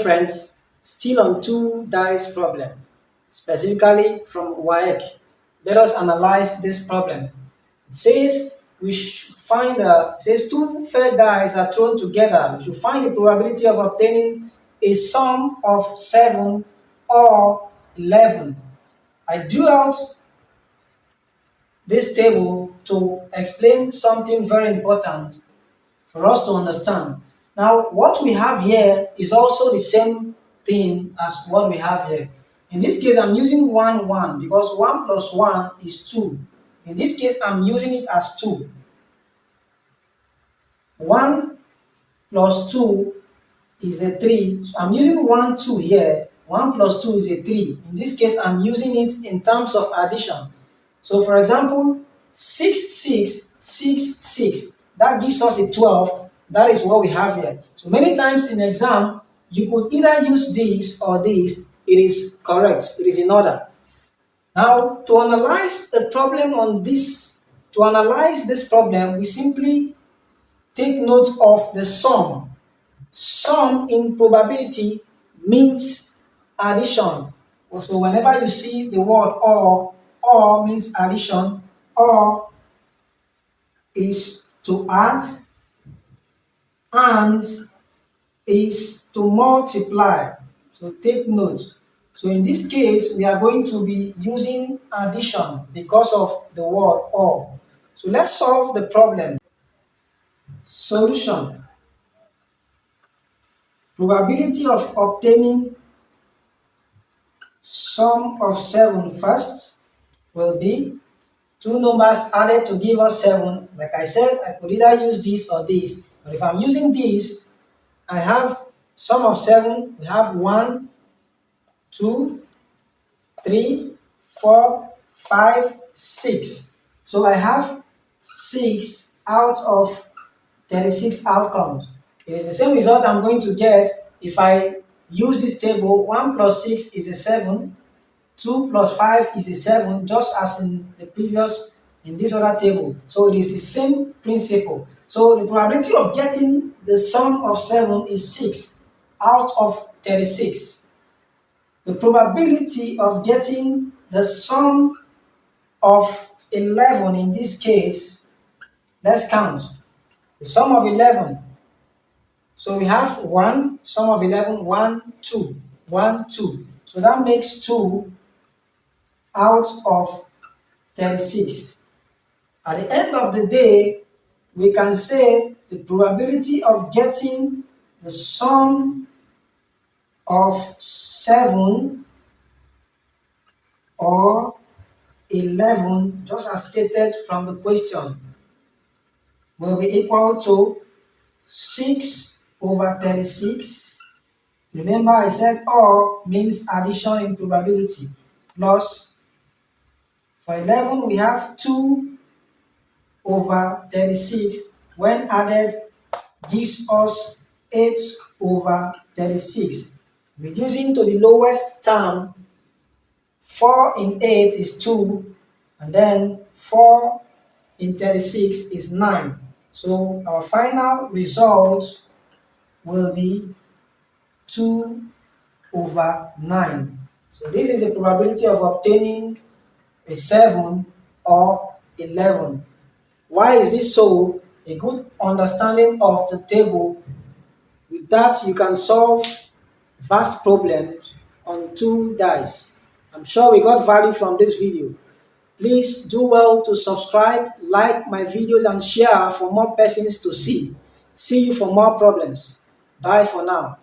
friends, still on two dice problem, specifically from WAEC. Let us analyze this problem. It says we should find says two fair dice are thrown together. We should find the probability of obtaining a sum of 7 or 11. I drew out this table to explain something very important for us to understand. Now, what we have here is also the same thing as what we have here. In this case, I'm using 1, 1 because 1 plus 1 is 2. In this case, I'm using it as 2. 1 plus 2 is a 3. So I'm using 1, 2 here. 1 plus 2 is a 3. In this case, I'm using it in terms of addition. So, for example, 6, 6, 6, 6. That gives us a 12. That is what we have here. So many times in exam, you could either use this or this. It is correct. It is in order. Now, to analyze the problem we simply take note of the sum. Sum in probability means addition. So whenever you see the word or means addition, or is to add, and is to multiply. So take note. So in this case, we are going to be using addition because of the word or. So let's solve the problem. Solution. Probability of obtaining sum of 7 first will be two numbers added to give us 7. Like I said, I could either use this or this. But if I'm using this, I have sum of 7. We have 1, 2, 3, 4, 5, 6. So I have 6 out of 36 outcomes. It is the same result I'm going to get if I use this table. 1 plus 6 is a 7. 2 plus 5 is a 7, just as in this other table. So it is the same principle. So the probability of getting the sum of 7 is 6 out of 36. The probability of getting the sum of 11 in this case, let's count. The sum of 11. So we have 1, sum of 11, 1, 2, 1, 2. So that makes 2 out of 36. At the end of the day, we can say the probability of getting the sum of 7 or 11, just as stated from the question, will be equal to 6 over 36. Remember, I said or means addition in probability, plus for 11 we have 2 over 36. When added, gives us 8 over 36. Reducing to the lowest term, 4 in 8 is 2, and then 4 in 36 is 9. So our final result will be 2 over 9. So this is the probability of obtaining a 7 or 11. Why is this so? A good understanding of the table. With that, you can solve vast problems on two dice. I'm sure we got value from this video. Please do well to subscribe, like my videos, and share for more persons to see. See you for more problems. Bye for now.